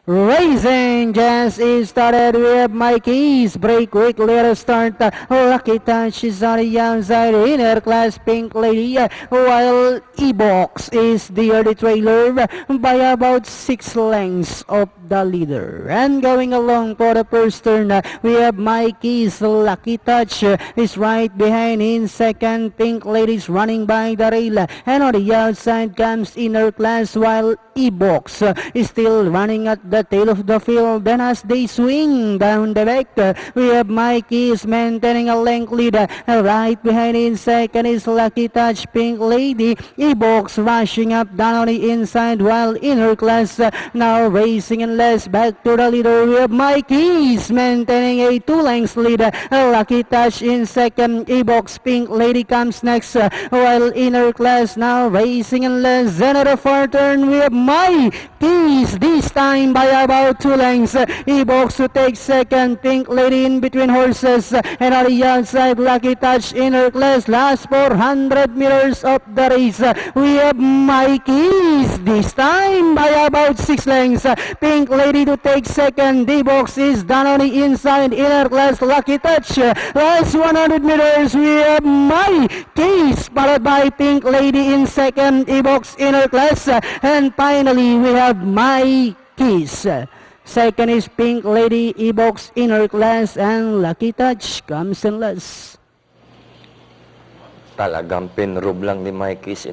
Racing just started. We have Mikey's break quick, let us start. Lucky Touch is on the outside, inner class Pink Lady, while E-Box is the early trailer by about 6 lengths of the leader. And going along for the first turn, we have Mikey's Lucky Touch is right behind in second. Pink Lady's running by the rail, and on the outside comes inner class, while E-Box is still running at the tail of the field. Then as they swing down the back, we have Mikey is maintaining a length lead. Right behind in second is Lucky Touch, Pink Lady. E-Box rushing up down on the inside, while inner class now racing in less. Back to the leader, we have Mikey is maintaining a 2 lengths lead. Lucky Touch in second. E-Box, Pink Lady comes next, while inner class now racing in less. Then at the far turn, we have Mikey's this time by about 2 lengths. E-Box to take second. Pink Lady in between horses, and on the outside Lucky Touch, inner class. Last 400 meters of the race, we have Mikey's this time by about 6 lengths. Pink Lady to take second. E-Box is down on the inside, inner class Lucky Touch. Last 100 meters, we have Mikey's followed by Pink Lady in second. E-Box inner class, and finally we have Mikey's. Second is Pink Lady, E-Box inner class, and Lucky Touch comes in last. Talagang pinrub lang ni Mikey's